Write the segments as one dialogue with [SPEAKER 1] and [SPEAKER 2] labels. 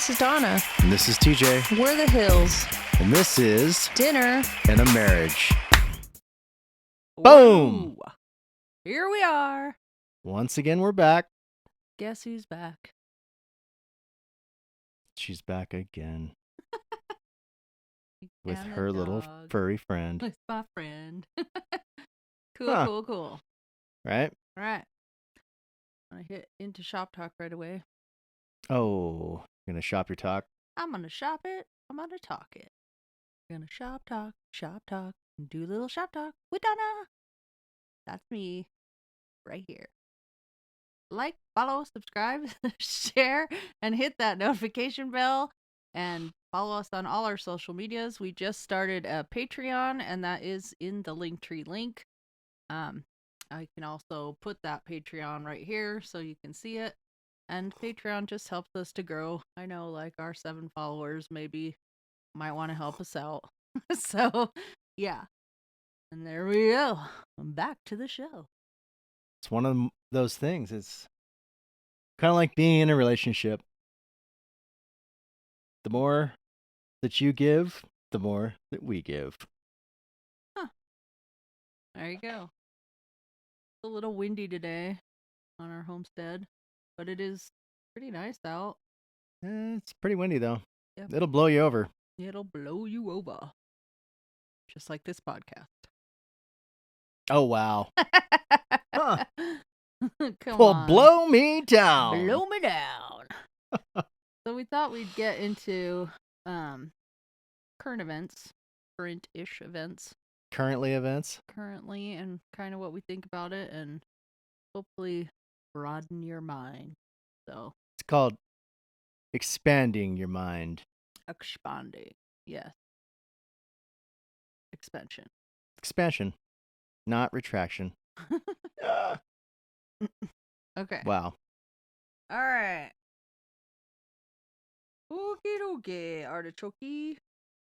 [SPEAKER 1] This is Donna.
[SPEAKER 2] And this is TJ.
[SPEAKER 1] We're the Hills.
[SPEAKER 2] And this is
[SPEAKER 1] Dinner
[SPEAKER 2] and a Marriage. Boom!
[SPEAKER 1] Whoa. Here we are.
[SPEAKER 2] Once again, we're back.
[SPEAKER 1] Guess who's back?
[SPEAKER 2] She's back again with
[SPEAKER 1] And the
[SPEAKER 2] her little
[SPEAKER 1] dog.
[SPEAKER 2] furry friend.
[SPEAKER 1] With my friend. Cool,
[SPEAKER 2] Huh.
[SPEAKER 1] cool.
[SPEAKER 2] Right?
[SPEAKER 1] All right. I'm going to hit into shop talk right away.
[SPEAKER 2] Oh, gonna shop your talk?
[SPEAKER 1] I'm going to shop it. I'm going to talk it. We're going to shop talk, and do a little shop talk with Donna. That's me right here. Like, follow, subscribe, share, and hit that notification bell. And follow us on all our social medias. We just started a Patreon, and that is in the Linktree link. I can also put that Patreon right here so you can see it. And Patreon just helps us to grow. I know, like, our 7 followers maybe might want to help us out. So, yeah. And there we go. Back to the show.
[SPEAKER 2] It's one of those things. It's kind of like being in a relationship. The more that you give, the more that we give.
[SPEAKER 1] There you go. It's a little windy today on our homestead, but it is pretty nice out.
[SPEAKER 2] It's pretty windy, though.
[SPEAKER 1] Yep.
[SPEAKER 2] It'll blow you over.
[SPEAKER 1] It'll blow you over. Just like this podcast.
[SPEAKER 2] Oh, wow. Huh.
[SPEAKER 1] Come
[SPEAKER 2] Well,
[SPEAKER 1] on.
[SPEAKER 2] blow me down.
[SPEAKER 1] Blow me down. So we thought we'd get into current events, current-ish events
[SPEAKER 2] Currently events.
[SPEAKER 1] currently, and kind of what we think about it, and hopefully broaden your mind. So
[SPEAKER 2] It's called expanding your mind.
[SPEAKER 1] expanding, yes, expansion.
[SPEAKER 2] Expansion, not retraction.
[SPEAKER 1] Okay.
[SPEAKER 2] Wow.
[SPEAKER 1] All right. Okie dokie, artichoke.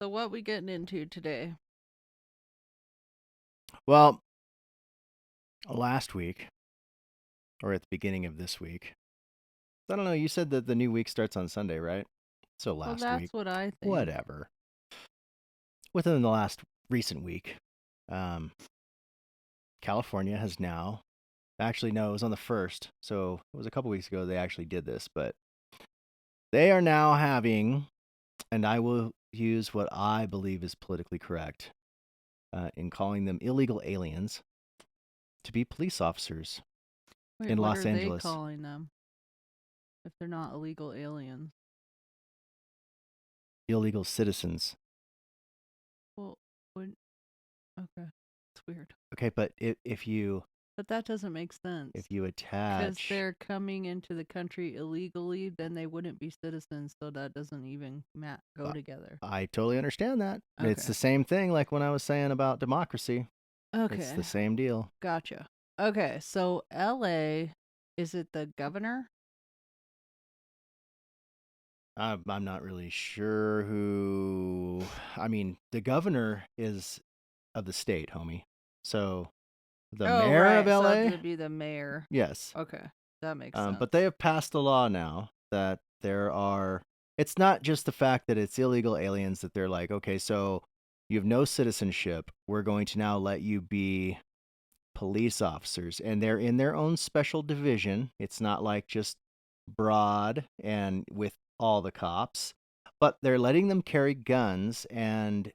[SPEAKER 1] So what we getting into today?
[SPEAKER 2] Well, last week, or at the beginning of this week, I don't know, you said that the new week starts on Sunday, right? So
[SPEAKER 1] Well,
[SPEAKER 2] last
[SPEAKER 1] that's
[SPEAKER 2] week,
[SPEAKER 1] what I think.
[SPEAKER 2] whatever. Within the last recent week, California has now, actually, no, it was on the 1st, so it was a couple weeks ago they actually did this, but they are now having, and I will use what I believe is politically correct, in calling them illegal aliens, to be police officers.
[SPEAKER 1] Wait,
[SPEAKER 2] in
[SPEAKER 1] what
[SPEAKER 2] Los
[SPEAKER 1] are
[SPEAKER 2] Angeles.
[SPEAKER 1] they calling them? If they're not illegal aliens.
[SPEAKER 2] Illegal citizens.
[SPEAKER 1] Well, okay, it's weird.
[SPEAKER 2] Okay, but if you
[SPEAKER 1] But that doesn't make sense.
[SPEAKER 2] if you
[SPEAKER 1] Because
[SPEAKER 2] attach,
[SPEAKER 1] they're coming into the country illegally, then they wouldn't be citizens, so that doesn't even go together.
[SPEAKER 2] I totally understand that. It's
[SPEAKER 1] Okay.
[SPEAKER 2] the same thing like when I was saying about democracy.
[SPEAKER 1] Okay,
[SPEAKER 2] It's the same deal.
[SPEAKER 1] gotcha. Okay, so LA, is it the governor?
[SPEAKER 2] I'm not really sure who. I mean, the governor is of the state, homie. So the mayor
[SPEAKER 1] right,
[SPEAKER 2] of LA,
[SPEAKER 1] so it'd be the mayor.
[SPEAKER 2] yes.
[SPEAKER 1] Okay, that makes sense.
[SPEAKER 2] But they have passed a law now that there are. It's not just the fact that it's illegal aliens that they're like, okay, so you have no citizenship. We're going to now let you be police officers, and they're in their own special division. It's not like just broad and with all the cops, but they're letting them carry guns. And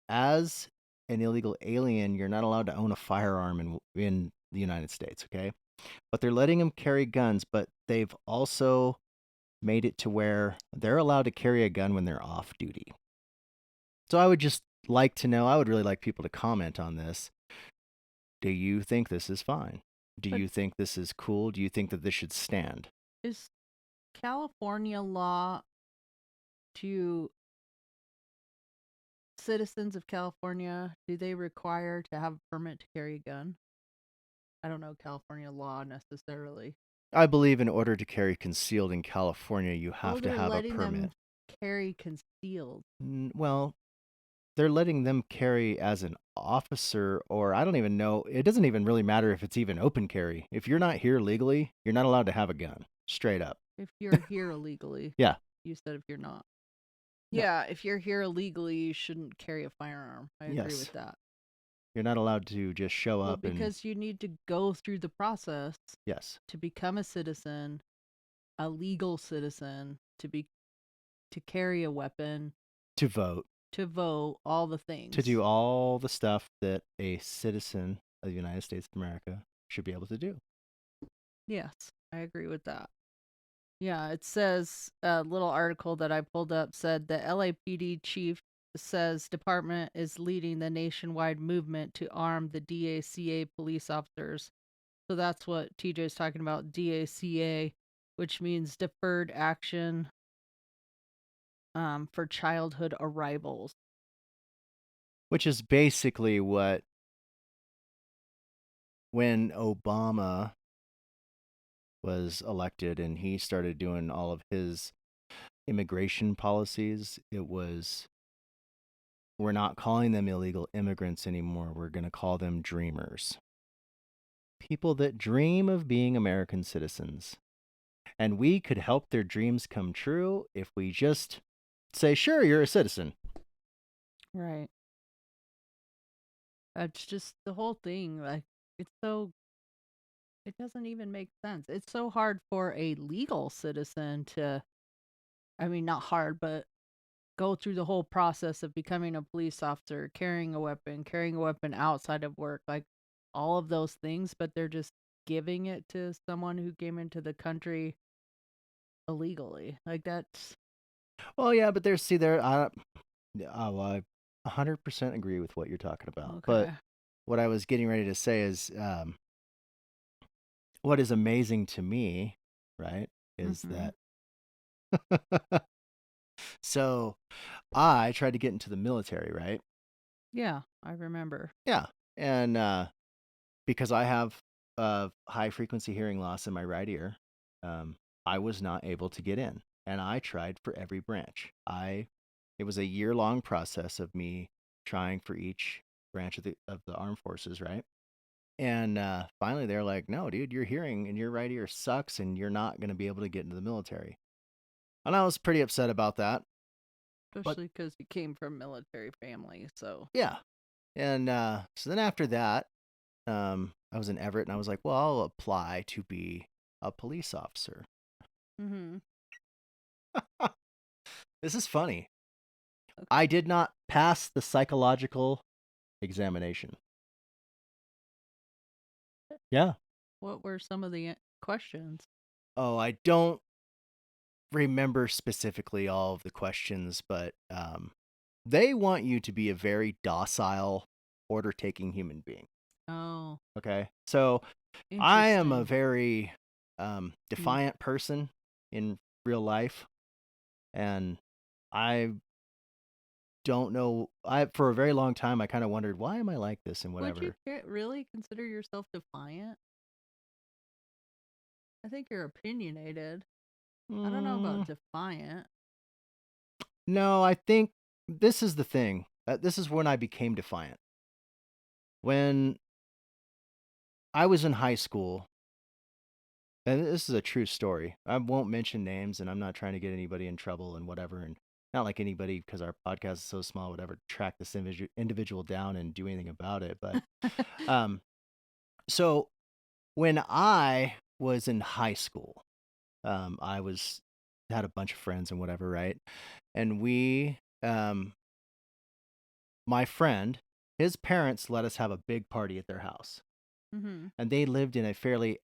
[SPEAKER 2] as an illegal alien, you're not allowed to own a firearm in the United States, okay? But they're letting them carry guns, but they've also made it to where they're allowed to carry a gun when they're off duty. So I would just like to know, I would really like people to comment on this. Do you think this is fine? Do
[SPEAKER 1] But-
[SPEAKER 2] you think this is cool? Do you think that this should stand?
[SPEAKER 1] Is California law to citizens of California, do they require to have a permit to carry a gun? I don't know California law necessarily.
[SPEAKER 2] I believe in order to carry concealed in California, you have to
[SPEAKER 1] they're
[SPEAKER 2] have a
[SPEAKER 1] letting them
[SPEAKER 2] permit.
[SPEAKER 1] carry concealed.
[SPEAKER 2] Well, they're letting them carry as an officer, or I don't even know. It doesn't even really matter if it's even open carry. If you're not here legally, you're not allowed to have a gun. Straight up.
[SPEAKER 1] If you're here illegally.
[SPEAKER 2] Yeah.
[SPEAKER 1] You said if you're not.
[SPEAKER 2] No.
[SPEAKER 1] Yeah, if you're here illegally, you shouldn't carry a firearm. I agree
[SPEAKER 2] Yes.
[SPEAKER 1] with that.
[SPEAKER 2] You're not allowed to just show
[SPEAKER 1] Well,
[SPEAKER 2] up and
[SPEAKER 1] because you need to go through the process
[SPEAKER 2] yes,
[SPEAKER 1] to become a citizen, a legal citizen, to carry a weapon,
[SPEAKER 2] to vote,
[SPEAKER 1] to vote, all the things.
[SPEAKER 2] to do all the stuff that a citizen of the United States of America should be able to do.
[SPEAKER 1] Yes, I agree with that. Yeah, it says a little article that I pulled up said the LAPD chief says department is leading the nationwide movement to arm the DACA police officers. So that's what TJ's talking about, DACA, which means deferred action for childhood arrivals.
[SPEAKER 2] Which is basically what, when Obama was elected and he started doing all of his immigration policies, it was, we're not calling them illegal immigrants anymore. We're going to call them dreamers. People that dream of being American citizens. And we could help their dreams come true if we just say, sure, you're a citizen.
[SPEAKER 1] Right. That's just the whole thing. Like, it doesn't even make sense. It's so hard for a legal citizen to, I mean, not hard, but go through the whole process of becoming a police officer, carrying a weapon outside of work, like all of those things, but they're just giving it to someone who came into the country illegally. Like that's
[SPEAKER 2] Well, yeah, but there's, see, there, I 100% agree with what you're talking about. But
[SPEAKER 1] okay.
[SPEAKER 2] what I was getting ready to say is, what is amazing to me, right, is
[SPEAKER 1] Mhm.
[SPEAKER 2] that so I tried to get into the military, right?
[SPEAKER 1] Yeah, I remember.
[SPEAKER 2] Yeah. And because I have high frequency hearing loss in my right ear, I was not able to get in. And I tried for every branch. It was a year-long process of me trying for each branch of the armed forces, right? And finally, they're like, "No, dude, your hearing in your right ear sucks, and you're not going to be able to get into the military." And I was pretty upset about that. But
[SPEAKER 1] Especially because you came from military family, so.
[SPEAKER 2] yeah, and so then after that, I was in Everett, and I was like, "Well, I'll apply to be a police officer."
[SPEAKER 1] Mhm.
[SPEAKER 2] This is funny.
[SPEAKER 1] Okay.
[SPEAKER 2] I did not pass the psychological examination. Yeah.
[SPEAKER 1] What were some of the questions?
[SPEAKER 2] Oh, I don't remember specifically all of the questions, but they want you to be a very docile, order-taking human being.
[SPEAKER 1] Oh,
[SPEAKER 2] Okay, so I am a
[SPEAKER 1] interesting.
[SPEAKER 2] very
[SPEAKER 1] Mm.
[SPEAKER 2] defiant person in real life, and I don't know. I for a very long time I kind of wondered, why am I like this and
[SPEAKER 1] Would you
[SPEAKER 2] whatever.
[SPEAKER 1] really consider yourself defiant? I think you're opinionated. I don't know about
[SPEAKER 2] Mm,
[SPEAKER 1] defiant.
[SPEAKER 2] no, I think this is the thing. This is when I became defiant. When I was in high school, and this is a true story. I won't mention names, and I'm not trying to get anybody in trouble and whatever. And not like anybody, because our podcast is so small, would ever track this individual down and do anything about it. But um, so when I was in high school, I had a bunch of friends and whatever, right? And my friend, his parents let us have a big party at their house,
[SPEAKER 1] Mm-hmm.
[SPEAKER 2] and they lived in a fairly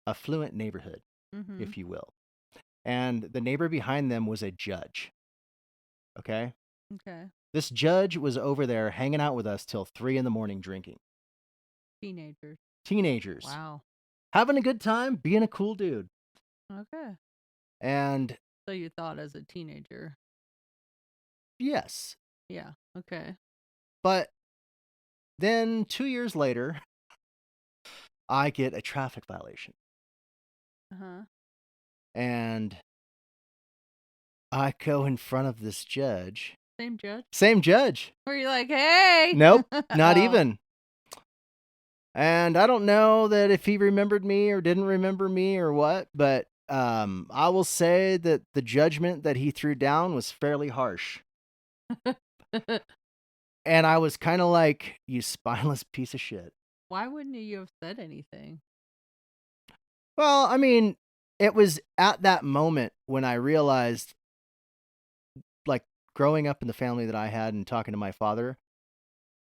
[SPEAKER 2] affluent neighborhood,
[SPEAKER 1] Mm-hmm.
[SPEAKER 2] if you will. And the neighbor behind them was a judge. Okay.
[SPEAKER 1] Okay.
[SPEAKER 2] This judge was over there hanging out with us till 3 in the morning drinking.
[SPEAKER 1] Teenagers.
[SPEAKER 2] Teenagers
[SPEAKER 1] Wow.
[SPEAKER 2] having a good time, being a cool dude.
[SPEAKER 1] Okay.
[SPEAKER 2] And
[SPEAKER 1] So you thought as a teenager.
[SPEAKER 2] yes,
[SPEAKER 1] Yeah. Okay.
[SPEAKER 2] but then 2 years later, I get a traffic violation.
[SPEAKER 1] Uh-huh.
[SPEAKER 2] And I go in front of this judge.
[SPEAKER 1] Same judge?
[SPEAKER 2] Same judge.
[SPEAKER 1] Were you like, hey?
[SPEAKER 2] Nope, not
[SPEAKER 1] Oh.
[SPEAKER 2] even. And I don't know that if he remembered me or didn't remember me or what, but I will say that the judgment that he threw down was fairly harsh. And I was kind of like, you spineless piece of shit.
[SPEAKER 1] Why wouldn't you have said anything?
[SPEAKER 2] Well, I mean, it was at that moment when I realized, like, growing up in the family that I had and talking to my father,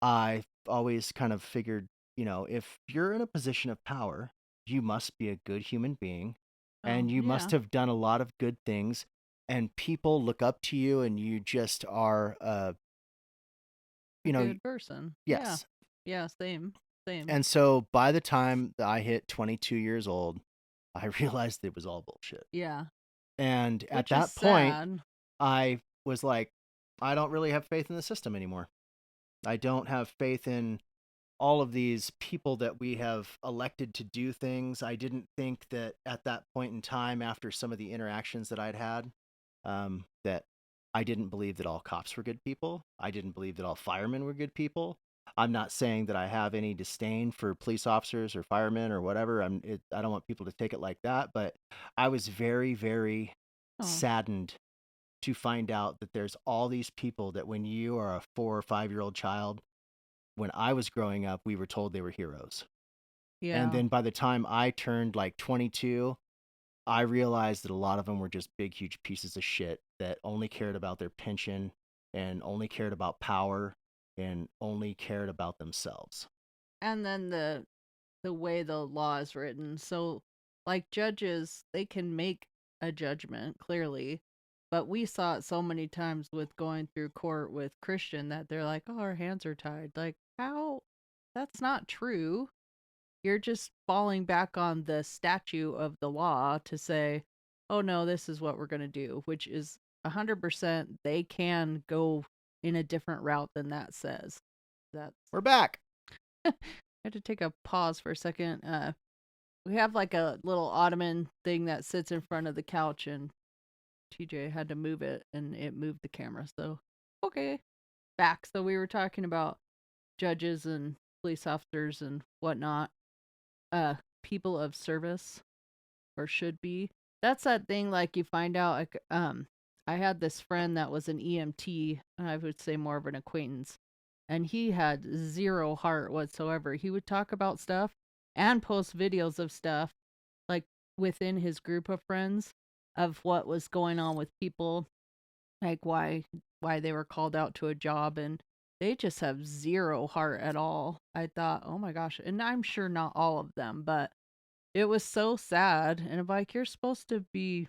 [SPEAKER 2] I always kind of figured, if you're in a position of power, you must be a good human being
[SPEAKER 1] Oh,
[SPEAKER 2] and you must
[SPEAKER 1] yeah.
[SPEAKER 2] have done a lot of good things. And people look up to you and you just are,
[SPEAKER 1] A
[SPEAKER 2] you know,
[SPEAKER 1] good person. Yeah.
[SPEAKER 2] yes.
[SPEAKER 1] Yeah, same. Same.
[SPEAKER 2] And so by the time that I hit 22 years old, I realized it was all bullshit.
[SPEAKER 1] Yeah.
[SPEAKER 2] And at
[SPEAKER 1] Which is
[SPEAKER 2] that point,
[SPEAKER 1] sad.
[SPEAKER 2] I was like, I don't really have faith in the system anymore. I don't have faith in all of these people that we have elected to do things. I didn't think that at that point in time, after some of the interactions that I'd had, that I didn't believe that all cops were good people. I didn't believe that all firemen were good people. I'm not saying that I have any disdain for police officers or firemen or whatever. I don't want people to take it like that, but I was very, very
[SPEAKER 1] Oh,
[SPEAKER 2] saddened to find out that there's all these people that when you are a 4 or 5 year old child, when I was growing up, we were told they were heroes. And
[SPEAKER 1] yeah.
[SPEAKER 2] then by the time I turned like 22, I realized that a lot of them were just big, huge pieces of shit that only cared about their pension and only cared about power and only cared about themselves.
[SPEAKER 1] And then the way the law is written. So, like judges, they can make a judgment clearly, but we saw it so many times with going through court with Christian that they're like, "Oh, our hands are tied." Like, how? That's not true. You're just falling back on the statute of the law to say, "Oh no, this is what we're going to do," which is 100% they can go in a different route than that says. That's
[SPEAKER 2] We're back.
[SPEAKER 1] I had to take a pause for a second. We have like a little ottoman thing that sits in front of the couch, and TJ had to move it, and it moved the camera. So, okay, back. So we were talking about judges and police officers and whatnot. Uh, People of service or should be. That's that thing like you find out. Like, I had this friend that was an EMT. I would say more of an acquaintance, and he had zero heart whatsoever. He would talk about stuff and post videos of stuff like within his group of friends of what was going on with people, like why they were called out to a job, and they just have zero heart at all. I thought, oh my gosh, and I'm sure not all of them, but it was so sad. And I'm like, you're supposed to be,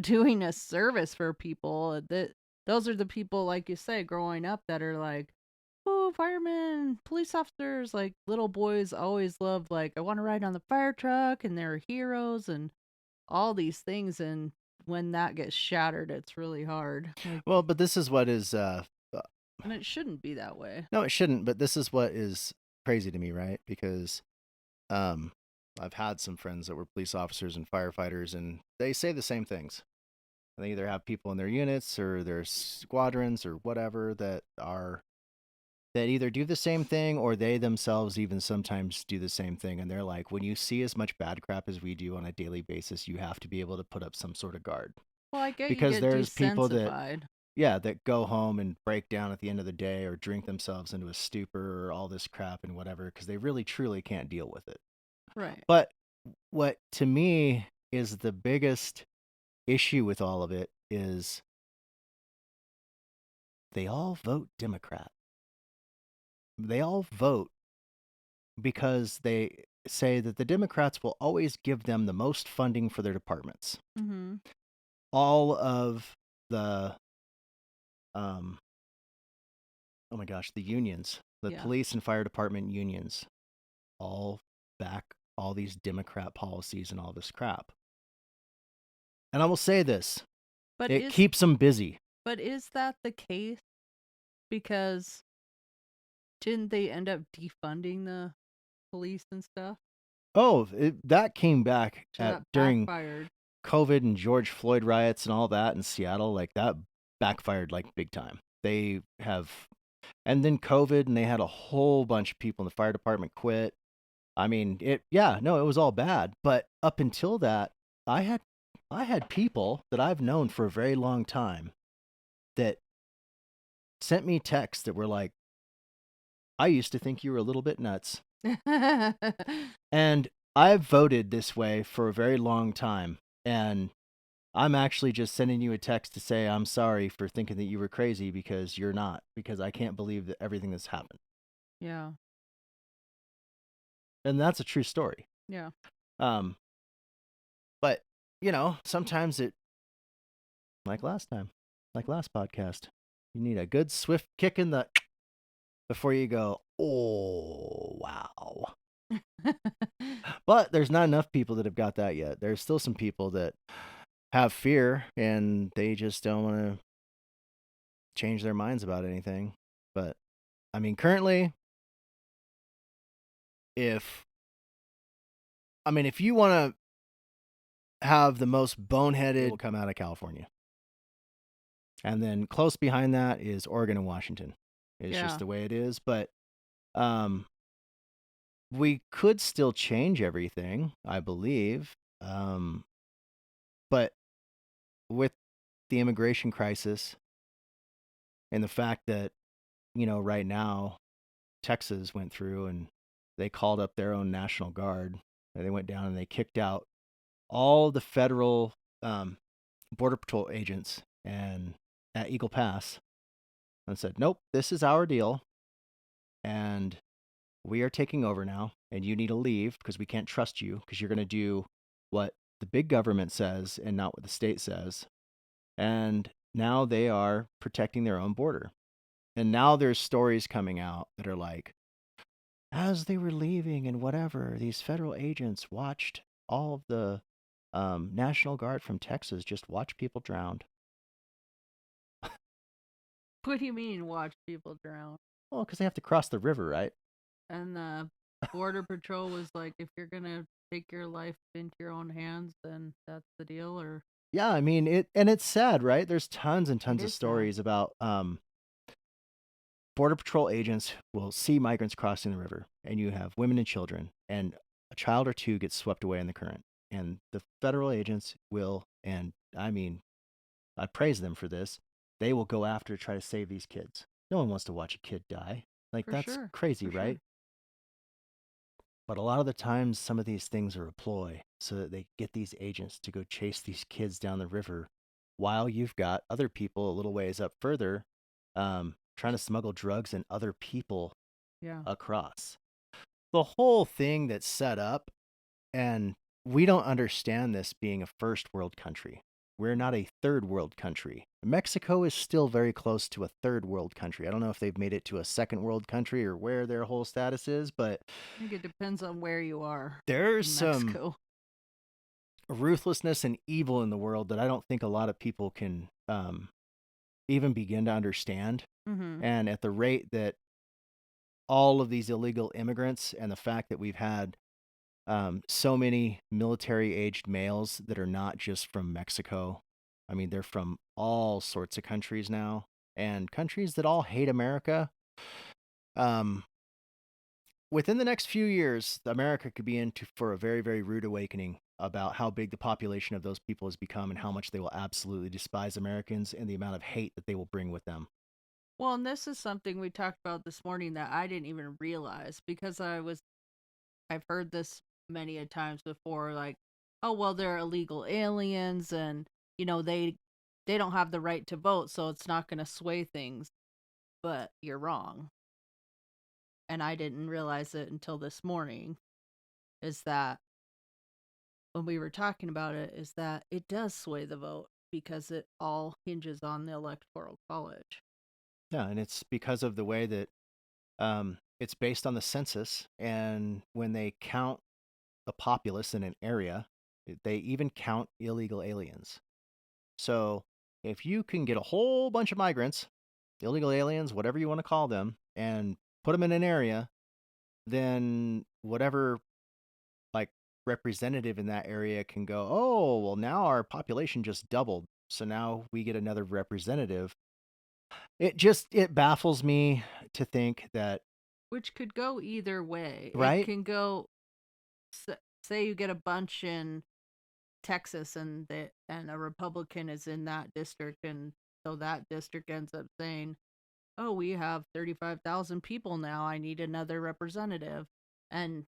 [SPEAKER 1] doing a service for people. That those are the people, like you say, growing up that are like, oh, firemen, police officers, like little boys always loved, like, I want to ride on the fire truck, and they're heroes and all these things. And when that gets shattered, it's really hard. Like,
[SPEAKER 2] Well, but this is what is,
[SPEAKER 1] and it shouldn't be that way.
[SPEAKER 2] no, it shouldn't, but this is what is crazy to me, right? Because um, I've had some friends that were police officers and firefighters, and they say the same things. They either have people in their units or their squadrons or whatever that either do the same thing or they themselves even sometimes do the same thing. And they're like, when you see as much bad crap as we do on a daily basis, you have to be able to put up some sort of guard.
[SPEAKER 1] Well, I get you
[SPEAKER 2] Because
[SPEAKER 1] get
[SPEAKER 2] there's people that,
[SPEAKER 1] desensified.
[SPEAKER 2] yeah, that go home and break down at the end of the day or drink themselves into a stupor or all this crap and whatever because they really truly can't deal with it.
[SPEAKER 1] Right.
[SPEAKER 2] But what to me is the biggest issue with all of it is they all vote Democrat. They all vote because they say that the Democrats will always give them the most funding for their departments.
[SPEAKER 1] Mm-hmm.
[SPEAKER 2] All of the, um, oh my gosh, the unions, the
[SPEAKER 1] Yeah.
[SPEAKER 2] police and fire department unions, all back all these Democrat policies and all this crap. And I will say this:
[SPEAKER 1] But
[SPEAKER 2] it
[SPEAKER 1] is
[SPEAKER 2] keeps them busy.
[SPEAKER 1] but is that the case? Because didn't they end up defunding the police and stuff?
[SPEAKER 2] Oh, that came back
[SPEAKER 1] So that
[SPEAKER 2] during
[SPEAKER 1] backfired.
[SPEAKER 2] COVID and George Floyd riots and all that in Seattle. Like that backfired like big time. They have, and then COVID, and they had a whole bunch of people in the fire department quit. I mean, it was all bad. But up until that, I had people that I've known for a very long time that sent me texts that were like, I used to think you were a little bit nuts. And I've voted this way for a very long time. And I'm actually just sending you a text to say I'm sorry for thinking that you were crazy, because you're not, because I can't believe that everything that's happened.
[SPEAKER 1] Yeah.
[SPEAKER 2] And that's a true story.
[SPEAKER 1] Yeah.
[SPEAKER 2] But, sometimes like last podcast, you need a good swift kick in the before you go, oh, wow. But there's not enough people that have got that yet. There's still some people that have fear and they just don't want to change their minds about anything. But I mean, currently, if you want to have the most boneheaded, will come out of California. And then close behind that is Oregon and Washington. It's just the way it is. But we could still change everything, I believe. But with the immigration crisis and the fact that, right now, Texas went through and they called up their own National Guard. They went down and they kicked out all the federal Border Patrol agents and at Eagle Pass and said, nope, this is our deal. And we are taking over now. And you need to leave because we can't trust you, because you're going to do what the big government says and not what the state says. And now they are protecting their own border. And now there's stories coming out that are like, as they were leaving and whatever, these federal agents watched all of the National Guard from Texas just watch people drown.
[SPEAKER 1] What do you mean, watch people drown?
[SPEAKER 2] Well, because they have to cross the river, right?
[SPEAKER 1] And the Border Patrol was like, if you're going to take your life into your own hands, then that's the deal? Or
[SPEAKER 2] yeah, I mean, it's sad, right? There's tons and tons of stories about Border Patrol agents will see migrants crossing the river, and you have women and children, and a child or two gets swept away in the current. And the federal agents will, and I mean, I praise them for this, they will go after to try to save these kids. No one wants to watch a kid die. Like, that's crazy, right? But a lot of the times, some of these things are a ploy so that they get these agents to go chase these kids down the river while you've got other people a little ways up further trying to smuggle drugs and other people across. The whole thing that's set up, and we don't understand this being a first world country. We're not a third world country. Mexico is still very close to a third world country. I don't know if they've made it to a second world country or where their whole status is, but
[SPEAKER 1] I think it depends on where you are.
[SPEAKER 2] There's some ruthlessness and evil in the world that I don't think a lot of people can even begin to understand. And at the rate that all of these illegal immigrants, and the fact that we've had so many military-aged males that are not just from Mexico. I mean, they're from all sorts of countries now, and countries that all hate America. Within the next few years, America could be in for a very, very rude awakening about how big the population of those people has become and how much they will absolutely despise Americans and the amount of hate that they will bring with them.
[SPEAKER 1] Well, and this is something we talked about this morning that I didn't even realize, because I've heard this many a times before, like, oh, well, they're illegal aliens and, they don't have the right to vote, so it's not going to sway things. But you're wrong. And I didn't realize it until this morning, is that when we were talking about it, is that it does sway the vote because it all hinges on the Electoral College.
[SPEAKER 2] Yeah, and it's because of the way that it's based on the census, and when they count the populace in an area, they even count illegal aliens. So if you can get a whole bunch of migrants, illegal aliens, whatever you want to call them, and put them in an area, then whatever representative in that area can go, oh, well, now our population just doubled, so now we get another representative. It baffles me to think that,
[SPEAKER 1] which could go either way,
[SPEAKER 2] right?
[SPEAKER 1] It can go, say you get a bunch in Texas, and a Republican is in that district, and so that district ends up saying, "Oh, we have 35,000 people now. I need another representative," and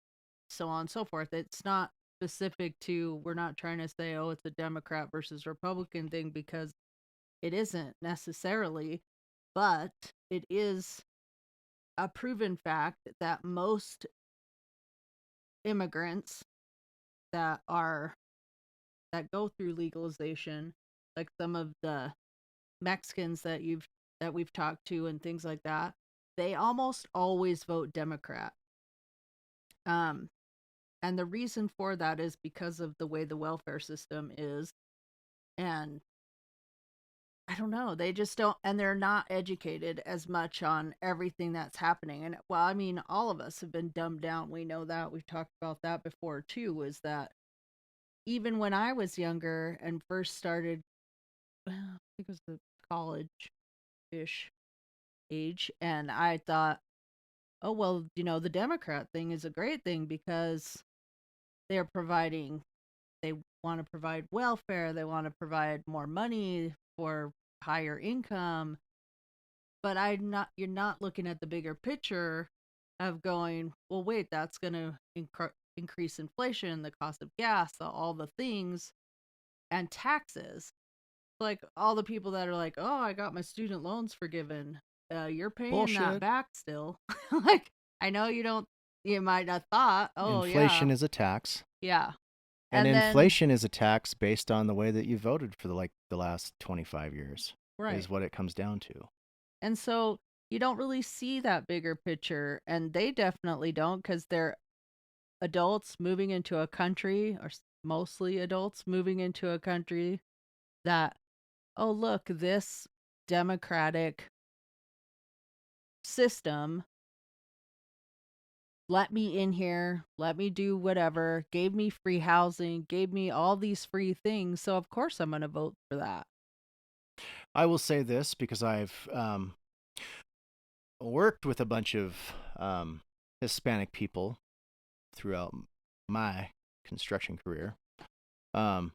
[SPEAKER 1] so on and so forth. It's not specific to. We're not trying to say, "Oh, it's a Democrat versus Republican thing," because it isn't necessarily, but it is a proven fact that most immigrants that are that go through legalization, like some of the Mexicans that we've talked to and things like that, they almost always vote Democrat. Um, and the reason for that is because of the way the welfare system is, and I don't know, they just don't, and they're not educated as much on everything that's happening. And well, I mean, all of us have been dumbed down. We know that. We've talked about that before too, is that even when I was younger and first started, well, I think it was the college-ish age, and I thought, oh, well, the Democrat thing is a great thing because they're providing, they want to provide welfare, they want to provide more money for higher income. But you're not looking at the bigger picture of going, well, wait, that's going to increase inflation, the cost of gas, all the things, and taxes. Like all the people that are like, oh, I got my student loans forgiven. You're paying that
[SPEAKER 2] Bullshit.
[SPEAKER 1] back still. Like, I know you might have thought, oh, yeah,
[SPEAKER 2] Inflation is a tax.
[SPEAKER 1] yeah.
[SPEAKER 2] And
[SPEAKER 1] And then,
[SPEAKER 2] inflation is a tax based on the way that you voted for the last 25 years
[SPEAKER 1] right.
[SPEAKER 2] is what it comes down to.
[SPEAKER 1] And so you don't really see that bigger picture. And they definitely don't, because they're adults moving into a country, or mostly adults moving into a country that, oh, look, this democratic system let me in here, let me do whatever, gave me free housing, gave me all these free things. So, of course, I'm going to vote for that.
[SPEAKER 2] I will say this because I've worked with a bunch of Hispanic people throughout my construction career. So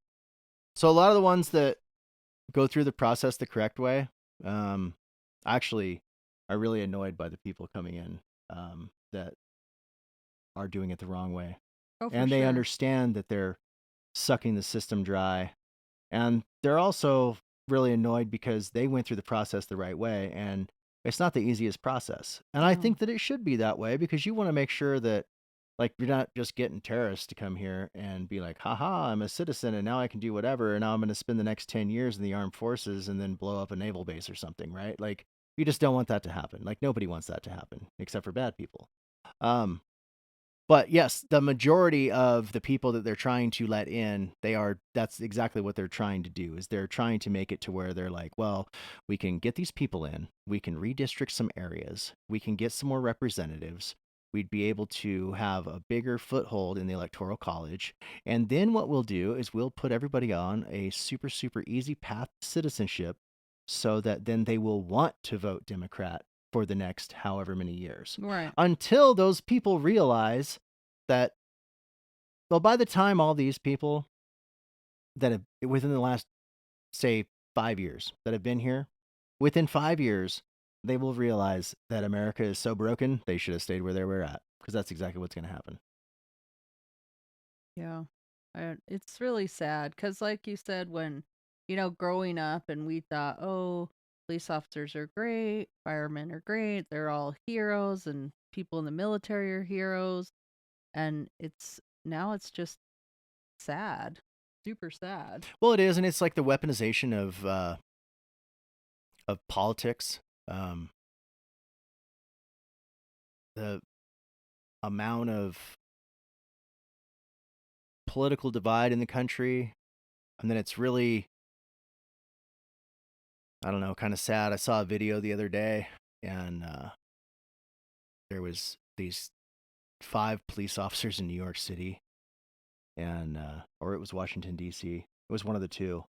[SPEAKER 2] a lot of the ones that go through the process the correct way, actually are really annoyed by the people coming in that are doing it the wrong way.
[SPEAKER 1] Oh, for
[SPEAKER 2] And they
[SPEAKER 1] sure.
[SPEAKER 2] understand that they're sucking the system dry. And they're also really annoyed because they went through the process the right way. And it's not the easiest process. And I
[SPEAKER 1] No.
[SPEAKER 2] think that it should be that way because you want to make sure that, like, you're not just getting terrorists to come here and be like, haha, I'm a citizen and now I can do whatever. And now I'm going to spend the next 10 years in the armed forces and then blow up a naval base or something, right? Like, you just don't want that to happen. Like, nobody wants that to happen except for bad people. But yes, the majority of the people that they're trying to let in, that's exactly what they're trying to do, is they're trying to make it to where they're like, well, we can get these people in, we can redistrict some areas, we can get some more representatives, we'd be able to have a bigger foothold in the electoral college. And then what we'll do is we'll put everybody on a super, super easy path to citizenship so that then they will want to vote Democrat for the next however many years.
[SPEAKER 1] Right.
[SPEAKER 2] Until those people realize that, well, by the time all these people that have, within the last, say, 5 years that have been here, within 5 years, they will realize that America is so broken, they should have stayed where they were at, because that's exactly what's going to happen.
[SPEAKER 1] Yeah. It's really sad because, like you said, when, growing up and we thought, oh, police officers are great, firemen are great, they're all heroes, and people in the military are heroes. And it's just sad, super sad.
[SPEAKER 2] Well, it is, and it's like the weaponization of politics. The amount of political divide in the country, and then it's really, I don't know, kind of sad. I saw a video the other day, and there was these 5 police officers in New York City, and or it was Washington D.C. It was one of the two.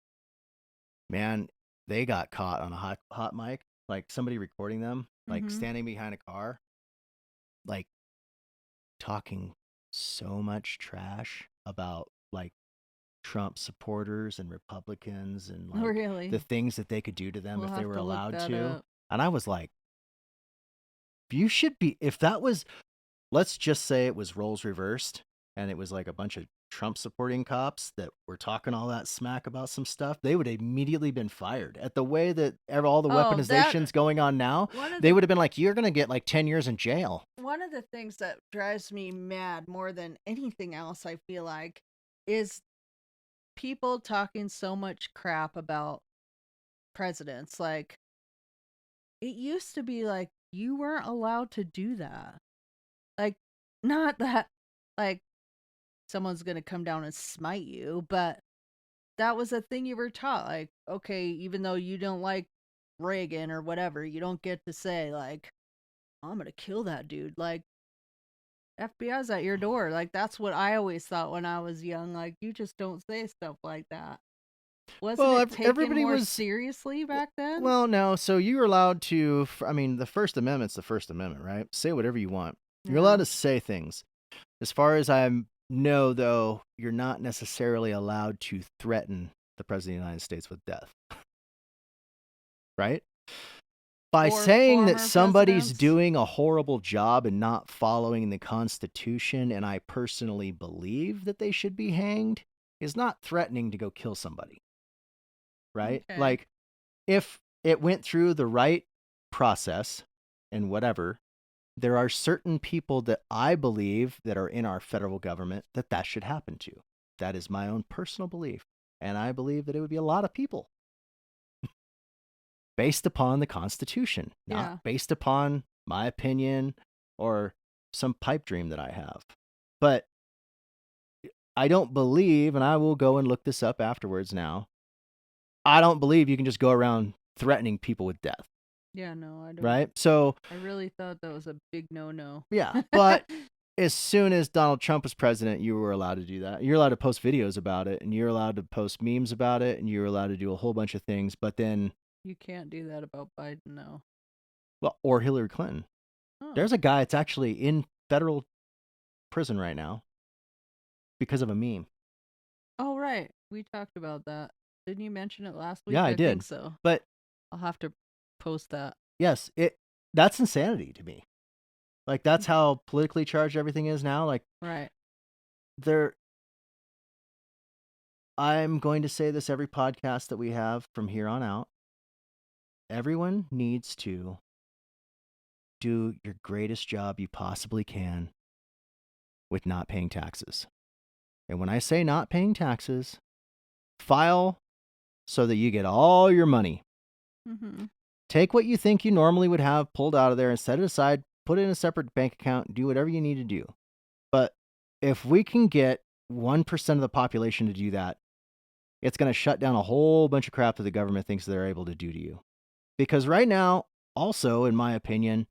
[SPEAKER 2] Man, they got caught on a hot mic, like somebody recording them, like standing behind a car, like talking so much trash about like Trump supporters and Republicans and
[SPEAKER 1] Oh,
[SPEAKER 2] like
[SPEAKER 1] really?
[SPEAKER 2] the things that they could do to them
[SPEAKER 1] We'll
[SPEAKER 2] if they
[SPEAKER 1] have
[SPEAKER 2] were
[SPEAKER 1] to look
[SPEAKER 2] allowed
[SPEAKER 1] that
[SPEAKER 2] to.
[SPEAKER 1] up.
[SPEAKER 2] And I was like, you should be, if that was, let's just say it was roles reversed and it was like a bunch of Trump supporting cops that were talking all that smack about some stuff, they would have immediately been fired. At the way that all the
[SPEAKER 1] Oh,
[SPEAKER 2] weaponization's going on now,
[SPEAKER 1] one of
[SPEAKER 2] they
[SPEAKER 1] the
[SPEAKER 2] would have been like, you're going to get like 10 years in jail.
[SPEAKER 1] one of the things that drives me mad more than anything else, I feel like, is people talking so much crap about presidents. Like, it used to be like you weren't allowed to do that. Like, not that like someone's gonna come down and smite you, but that was a thing you were taught. Like, okay, even though you don't like Reagan or whatever, you don't get to say like, I'm gonna kill that dude. Like, FBI's at your door. Like, that's what I always thought when I was young. Like, you just don't say stuff like that. Wasn't
[SPEAKER 2] Well,
[SPEAKER 1] it taken
[SPEAKER 2] everybody
[SPEAKER 1] more
[SPEAKER 2] was
[SPEAKER 1] seriously back then?
[SPEAKER 2] Well, no. So you were allowed to, I mean, the First Amendment's the First Amendment, right? Say whatever you want. You're allowed
[SPEAKER 1] Yeah.
[SPEAKER 2] to say things. As far as I know, though, you're not necessarily allowed to threaten the President of the United States with death. Right? By
[SPEAKER 1] Or
[SPEAKER 2] saying that
[SPEAKER 1] former
[SPEAKER 2] somebody's
[SPEAKER 1] presidents?
[SPEAKER 2] doing a horrible job and not following the Constitution, and I personally believe that they should be hanged, is not threatening to go kill somebody. Right?
[SPEAKER 1] Okay.
[SPEAKER 2] Like, if it went through the right process and whatever, there are certain people that I believe that are in our federal government that should happen to. That is my own personal belief. And I believe that it would be a lot of people based upon the Constitution, not
[SPEAKER 1] Yeah.
[SPEAKER 2] based upon my opinion or some pipe dream that I have. But I don't believe, and I will go and look this up afterwards now, I don't believe you can just go around threatening people with death.
[SPEAKER 1] Yeah, no, I don't.
[SPEAKER 2] Right? So,
[SPEAKER 1] I really thought that was a big no-no.
[SPEAKER 2] yeah, but as soon as Donald Trump was president, you were allowed to do that. You're allowed to post videos about it, and you're allowed to post memes about it, and you're allowed to do a whole bunch of things. But then,
[SPEAKER 1] You can't do that about Biden, though.
[SPEAKER 2] well, or Hillary Clinton.
[SPEAKER 1] Oh.
[SPEAKER 2] There's a guy that's actually in federal prison right now because of a meme.
[SPEAKER 1] Oh, right. We talked about that. Didn't you mention it last week?
[SPEAKER 2] Yeah, I
[SPEAKER 1] I think
[SPEAKER 2] did.
[SPEAKER 1] so.
[SPEAKER 2] But
[SPEAKER 1] I'll have to post that.
[SPEAKER 2] yes, that's insanity to me. Like, that's how politically charged everything is now. Like,
[SPEAKER 1] Right.
[SPEAKER 2] I'm going to say this every podcast that we have from here on out. Everyone needs to do your greatest job you possibly can with not paying taxes. And when I say not paying taxes, file so that you get all your money.
[SPEAKER 1] Mm-hmm.
[SPEAKER 2] Take what you think you normally would have pulled out of there and set it aside, put it in a separate bank account, do whatever you need to do. But if we can get 1% of the population to do that, it's going to shut down a whole bunch of crap that the government thinks they're able to do to you. Because right now, also, in my opinion,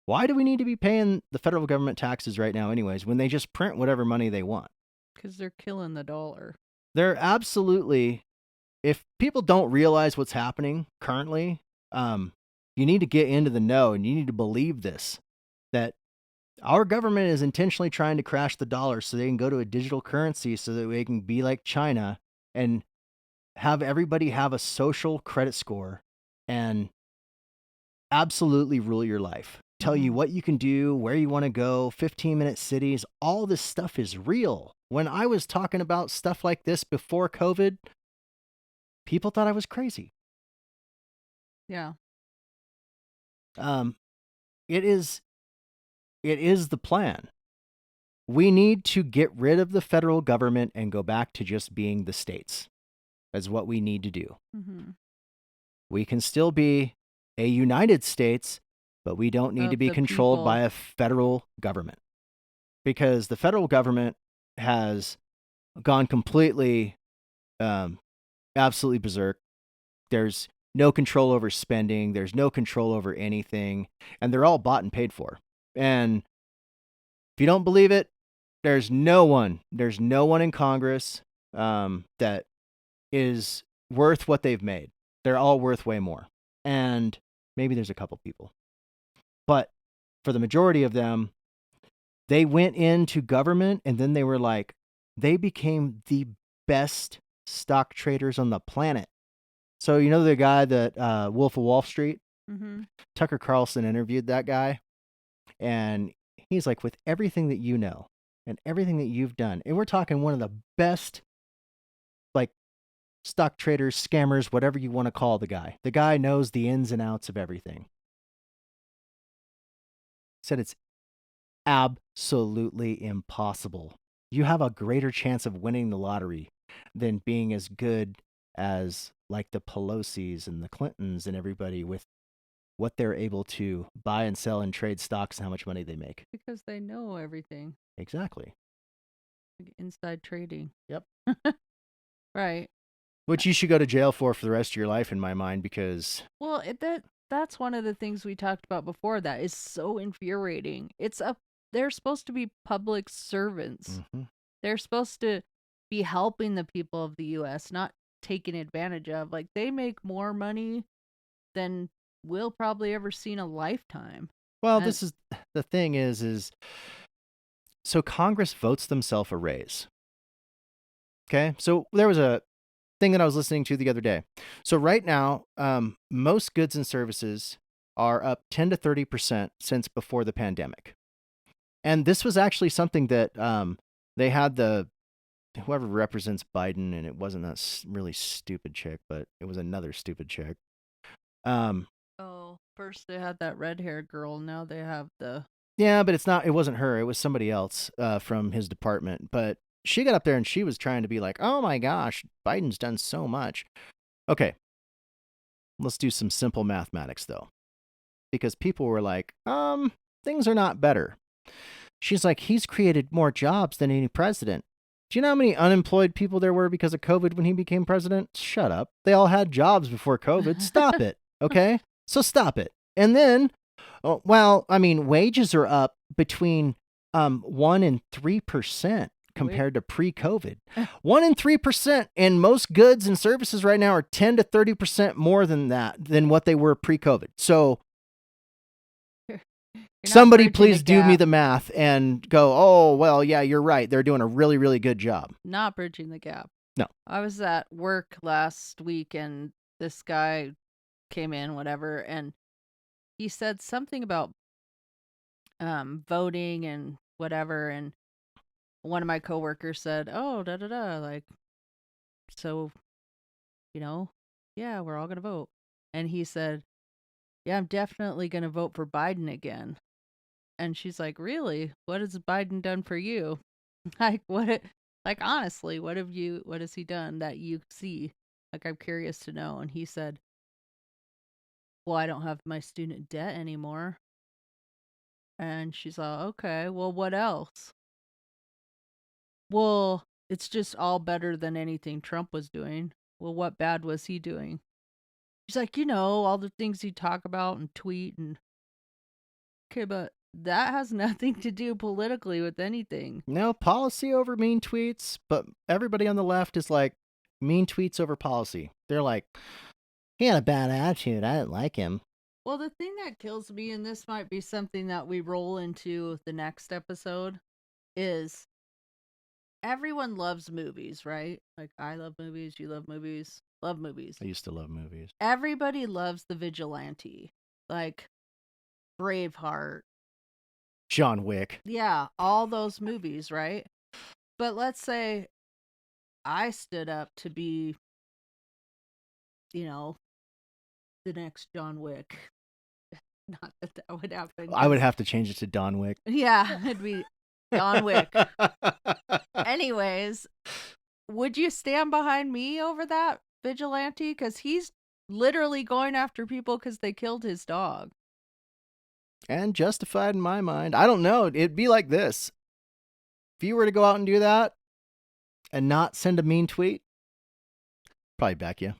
[SPEAKER 2] why do we need to be paying the federal government taxes right now anyways when they just print whatever money they want?
[SPEAKER 1] Because they're killing the dollar.
[SPEAKER 2] They're absolutely, if people don't realize what's happening currently, you need to get into the know and you need to believe this, that our government is intentionally trying to crash the dollar so they can go to a digital currency so that they can be like China and have everybody have a social credit score and absolutely rule your life. Tell you what you can do, where you want to go, 15-minute cities. All this stuff is real. When I was talking about stuff like this before COVID, people thought I was crazy.
[SPEAKER 1] Yeah.
[SPEAKER 2] It is the plan. We need to get rid of the federal government and go back to just being the states. That's what we need to do.
[SPEAKER 1] Mm-hmm.
[SPEAKER 2] We can still be a United States, but we don't need
[SPEAKER 1] Of
[SPEAKER 2] to be
[SPEAKER 1] the
[SPEAKER 2] controlled
[SPEAKER 1] people.
[SPEAKER 2] by a federal government. Because the federal government has gone completely, absolutely berserk. There's no control over spending. There's no control over anything. And they're all bought and paid for. And if you don't believe it, there's no one in Congress that is worth what they've made. They're all worth way more. And maybe there's a couple people. But for the majority of them, they went into government and then they were like, they became the best stock traders on the planet. So you know the guy that Wolf of Wall Street?
[SPEAKER 1] Mm-hmm.
[SPEAKER 2] Tucker Carlson interviewed that guy, and he's like, with everything that you know and everything that you've done, and we're talking one of the best, like, stock traders, scammers, whatever you want to call the guy. The guy knows the ins and outs of everything. Said it's absolutely impossible. You have a greater chance of winning the lottery than being as good as like the Pelosi's and the Clintons and everybody with what they're able to buy and sell and trade stocks and how much money they make.
[SPEAKER 1] Because they know everything.
[SPEAKER 2] Exactly.
[SPEAKER 1] Like inside trading.
[SPEAKER 2] Yep.
[SPEAKER 1] Right.
[SPEAKER 2] Which you should go to jail for the rest of your life, in my mind, because
[SPEAKER 1] Well, that's one of the things we talked about before that is so infuriating. They're supposed to be public servants. They're supposed to be helping the people of the US, not taken advantage of. Like, they make more money than we'll probably ever see in a lifetime.
[SPEAKER 2] Well, this is the thing is so Congress votes themselves a raise. Okay, so there was a thing that I was listening to the other day. So right now, most goods and services are up 10 to 30% since before the pandemic. And this was actually something that they had whoever represents Biden, and it wasn't that really stupid chick, but it was another stupid chick.
[SPEAKER 1] First they had that red-haired girl, now they have the...
[SPEAKER 2] Yeah, but it wasn't her. It was somebody else from his department. But she got up there and she was trying to be like, oh my gosh, Biden's done so much. Okay, let's do some simple mathematics, though. Because people were like, things are not better. She's like, he's created more jobs than any president. Do you know how many unemployed people there were because of COVID when he became president? Shut up. They all had jobs before COVID. Stop it. Okay? So stop it. And then, wages are up between 1 and 3% compared to pre-COVID. 1 and 3%, and most goods and services right now are 10 to 30% more than what they were pre-COVID. So somebody please do me the math and go, oh, well, yeah, you're right. They're doing a really, really good job.
[SPEAKER 1] Not bridging the gap.
[SPEAKER 2] No.
[SPEAKER 1] I was at work last week and this guy came in, whatever, and he said something about voting and whatever, and one of my coworkers said, oh, da-da-da, like, so, yeah, we're all going to vote. And he said, yeah, I'm definitely going to vote for Biden again. And she's like, really? What has Biden done for you? Honestly, what has he done that you see? Like, I'm curious to know. And he said, well, I don't have my student debt anymore. And she's like, okay, well, what else? Well, it's just all better than anything Trump was doing. Well, what bad was he doing? She's like, all the things he talk about and tweet and... Okay, but that has nothing to do politically with anything.
[SPEAKER 2] No, policy over mean tweets, but everybody on the left is like, mean tweets over policy. They're like, he had a bad attitude. I didn't like him.
[SPEAKER 1] Well, the thing that kills me, and this might be something that we roll into the next episode, is everyone loves movies, right? Like, I love movies, you love movies, love movies.
[SPEAKER 2] I used to love movies.
[SPEAKER 1] Everybody loves the vigilante. Like, Braveheart.
[SPEAKER 2] John Wick.
[SPEAKER 1] Yeah, all those movies, right? But let's say I stood up to be, the next John Wick. Not that would happen.
[SPEAKER 2] I would have to change it to Don Wick.
[SPEAKER 1] Yeah, it'd be Don Wick. Anyways, would you stand behind me over that vigilante? Because he's literally going after people because they killed his dog.
[SPEAKER 2] And justified in my mind. I don't know. It'd be like this. If you were to go out and do that and not send a mean tweet, probably back you.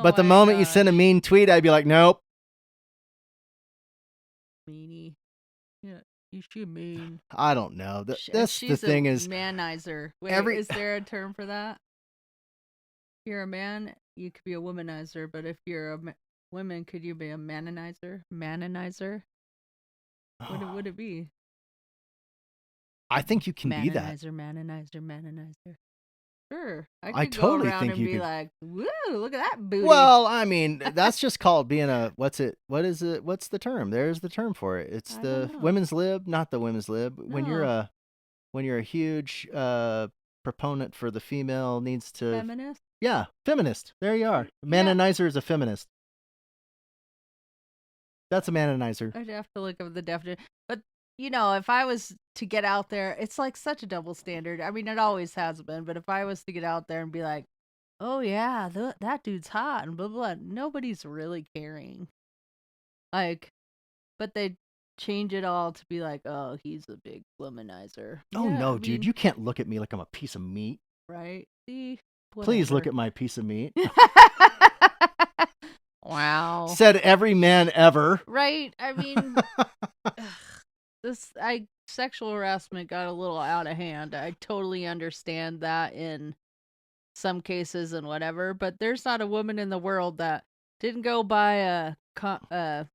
[SPEAKER 2] But the moment you send a mean tweet, I'd be like, nope.
[SPEAKER 1] Meanie. Yeah, you should mean.
[SPEAKER 2] I don't know. That's the thing is...
[SPEAKER 1] Manizer. Wait, is there a term for that? If you're a man, you could be a womanizer, but if you're a woman, could you be a manonizer? Manonizer? What would it be?
[SPEAKER 2] I think you can be that.
[SPEAKER 1] Manonizer. Sure. I
[SPEAKER 2] I
[SPEAKER 1] could go
[SPEAKER 2] totally
[SPEAKER 1] around
[SPEAKER 2] think
[SPEAKER 1] and
[SPEAKER 2] you
[SPEAKER 1] be
[SPEAKER 2] could.
[SPEAKER 1] like, woo, look at that booty.
[SPEAKER 2] Well, I mean, that's just called being a what is it? What's the term? There's the term for it. It's
[SPEAKER 1] I
[SPEAKER 2] the
[SPEAKER 1] don't know.
[SPEAKER 2] women's lib, not the women's lib.
[SPEAKER 1] No.
[SPEAKER 2] When you're a huge proponent for the female needs to
[SPEAKER 1] Feminist?
[SPEAKER 2] Yeah, feminist. There you are.
[SPEAKER 1] Yeah.
[SPEAKER 2] Manonizer is a feminist. That's a manonizer.
[SPEAKER 1] I'd have to look up the definition. But, you know, if I was to get out there, it's like such a double standard. I mean, it always has been. But if I was to get out there and be like, oh, yeah, that dude's hot and blah, blah, nobody's really caring. Like, but they change it all to be like, oh, he's a big womanizer.
[SPEAKER 2] Oh,
[SPEAKER 1] Yeah,
[SPEAKER 2] no,
[SPEAKER 1] I
[SPEAKER 2] dude.
[SPEAKER 1] mean,
[SPEAKER 2] You can't look at me like I'm a piece of meat.
[SPEAKER 1] right? See?
[SPEAKER 2] Please look
[SPEAKER 1] Whatever.
[SPEAKER 2] at my piece of meat.
[SPEAKER 1] Wow.
[SPEAKER 2] Said every man ever.
[SPEAKER 1] Right? I mean, sexual harassment got a little out of hand. I totally understand that in some cases and whatever, but there's not a woman in the world that didn't go by a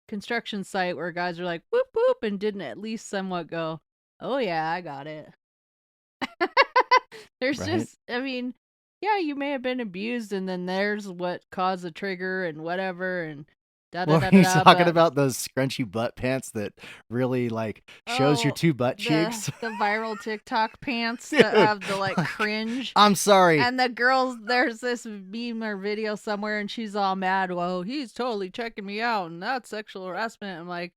[SPEAKER 1] construction site where guys are like whoop whoop and didn't at least somewhat go, oh yeah, I got it. There's
[SPEAKER 2] Right.
[SPEAKER 1] just, I mean, yeah, you may have been abused, and then there's what caused the trigger and whatever, and da da
[SPEAKER 2] Well,
[SPEAKER 1] da
[SPEAKER 2] he's
[SPEAKER 1] da.
[SPEAKER 2] talking
[SPEAKER 1] But
[SPEAKER 2] about those scrunchy butt pants that really like shows your
[SPEAKER 1] oh,
[SPEAKER 2] two butt cheeks.
[SPEAKER 1] the viral TikTok pants
[SPEAKER 2] Dude,
[SPEAKER 1] that have the like
[SPEAKER 2] like,
[SPEAKER 1] cringe.
[SPEAKER 2] I'm sorry.
[SPEAKER 1] And the girls, there's this meme or video somewhere, and she's all mad. Well, he's totally checking me out, and that's sexual harassment. I'm like,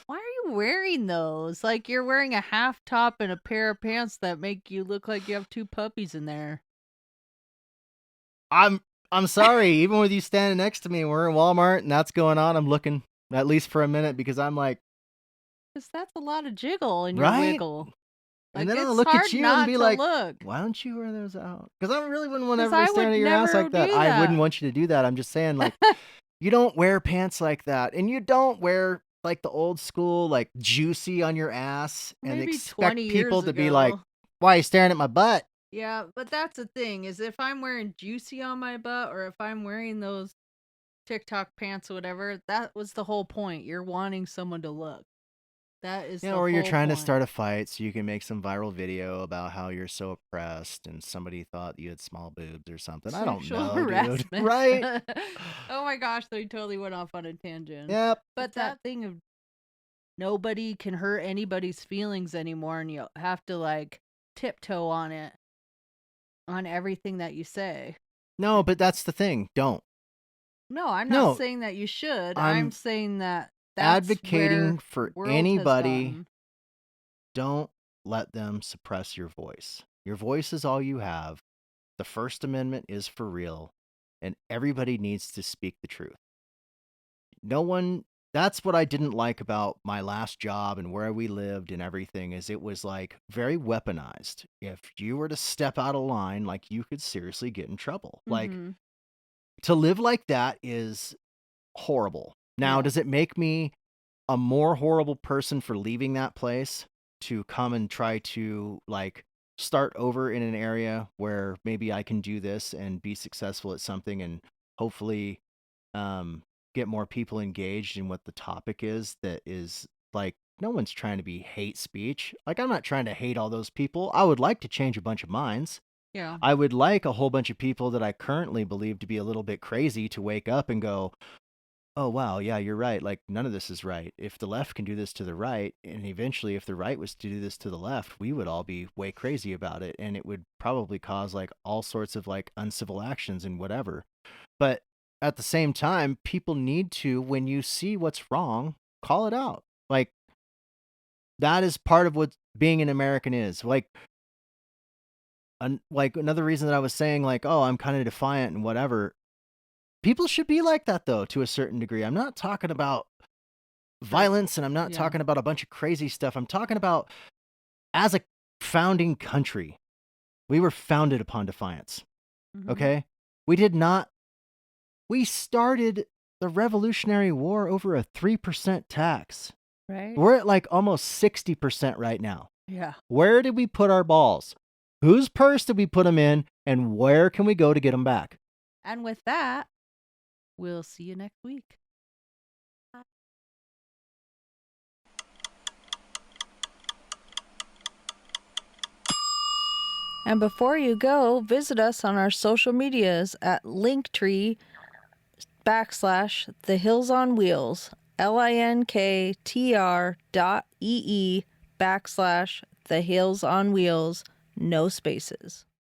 [SPEAKER 1] why are you wearing those? Like, you're wearing a half top and a pair of pants that make you look like you have two puppies in there.
[SPEAKER 2] I'm sorry. Even with you standing next to me and we're in Walmart and that's going on, I'm looking at least for a minute because I'm like,
[SPEAKER 1] Because that's a lot of jiggle in your
[SPEAKER 2] right?
[SPEAKER 1] wiggle.
[SPEAKER 2] And
[SPEAKER 1] Like,
[SPEAKER 2] then I'll
[SPEAKER 1] it's
[SPEAKER 2] look
[SPEAKER 1] hard
[SPEAKER 2] at you
[SPEAKER 1] not
[SPEAKER 2] and be
[SPEAKER 1] to
[SPEAKER 2] like,
[SPEAKER 1] look.
[SPEAKER 2] why don't you wear those out? Because I really wouldn't want
[SPEAKER 1] 'Cause
[SPEAKER 2] everybody
[SPEAKER 1] I would
[SPEAKER 2] staring at your ass
[SPEAKER 1] never
[SPEAKER 2] like that.
[SPEAKER 1] do
[SPEAKER 2] I wouldn't
[SPEAKER 1] that.
[SPEAKER 2] want you to do that. I'm just saying, like, you don't wear pants like that. And you don't wear like the old school, like juicy on your ass and
[SPEAKER 1] Maybe
[SPEAKER 2] expect
[SPEAKER 1] 20
[SPEAKER 2] people
[SPEAKER 1] years
[SPEAKER 2] to be like,
[SPEAKER 1] ago.
[SPEAKER 2] why are you staring at my butt?
[SPEAKER 1] Yeah, but that's the thing, is if I'm wearing juicy on my butt or if I'm wearing those TikTok pants or whatever, that was the whole point. You're wanting someone to look. That is
[SPEAKER 2] Yeah,
[SPEAKER 1] the
[SPEAKER 2] or you're
[SPEAKER 1] whole
[SPEAKER 2] trying to
[SPEAKER 1] point.
[SPEAKER 2] start a fight so you can make some viral video about how you're so oppressed and somebody thought you had small boobs or something. I don't
[SPEAKER 1] Sexual
[SPEAKER 2] know, dude.
[SPEAKER 1] harassment.
[SPEAKER 2] Right?
[SPEAKER 1] Oh my gosh, they totally went off on a tangent.
[SPEAKER 2] Yep.
[SPEAKER 1] But that thing of nobody can hurt anybody's feelings anymore, and you have to like tiptoe on it, on everything that you say.
[SPEAKER 2] No, but that's the thing. Don't.
[SPEAKER 1] No, I'm
[SPEAKER 2] No.
[SPEAKER 1] not saying that you should.
[SPEAKER 2] I'm
[SPEAKER 1] I'm saying that that's
[SPEAKER 2] advocating
[SPEAKER 1] where
[SPEAKER 2] for
[SPEAKER 1] world has
[SPEAKER 2] anybody.
[SPEAKER 1] gotten.
[SPEAKER 2] Don't let them suppress your voice. Your voice is all you have. The First Amendment is for real, and everybody needs to speak the truth. No one. That's what I didn't like about my last job and where we lived and everything, is it was like very weaponized. If you were to step out of line, like you could seriously get in trouble. Like,
[SPEAKER 1] Mhm.
[SPEAKER 2] to live like that is horrible. Now,
[SPEAKER 1] Yeah.
[SPEAKER 2] does it make me a more horrible person for leaving that place to come and try to like start over in an area where maybe I can do this and be successful at something and hopefully get more people engaged in what the topic is, that is like, no one's trying to be hate speech. Like, I'm not trying to hate all those people. I would like to change a bunch of minds.
[SPEAKER 1] Yeah.
[SPEAKER 2] I would like a whole bunch of people that I currently believe to be a little bit crazy to wake up and go, oh, wow, yeah, you're right. Like, none of this is right. If the left can do this to the right, and eventually if the right was to do this to the left, we would all be way crazy about it. And it would probably cause like all sorts of like uncivil actions and whatever. But at the same time, people need to, when you see what's wrong, call it out. Like, that is part of what being an American is. Like another reason that I was saying, like, oh, I'm kind of defiant and whatever. People should be like that, though, to a certain degree. I'm not talking about violence and I'm not talking about a bunch of crazy stuff. I'm talking about, as a founding country, we were founded upon defiance.
[SPEAKER 1] Mhm.
[SPEAKER 2] Okay? We started the Revolutionary War over a 3% tax.
[SPEAKER 1] Right?
[SPEAKER 2] We're at like almost 60% right now.
[SPEAKER 1] Yeah.
[SPEAKER 2] Where did we put our balls? Whose purse did we put them in? And where can we go to get them back?
[SPEAKER 1] And with that, we'll see you next week. And before you go, visit us on our social medias at Linktree/The Hills on Wheels, linktr.ee/The Hills on Wheels, no spaces.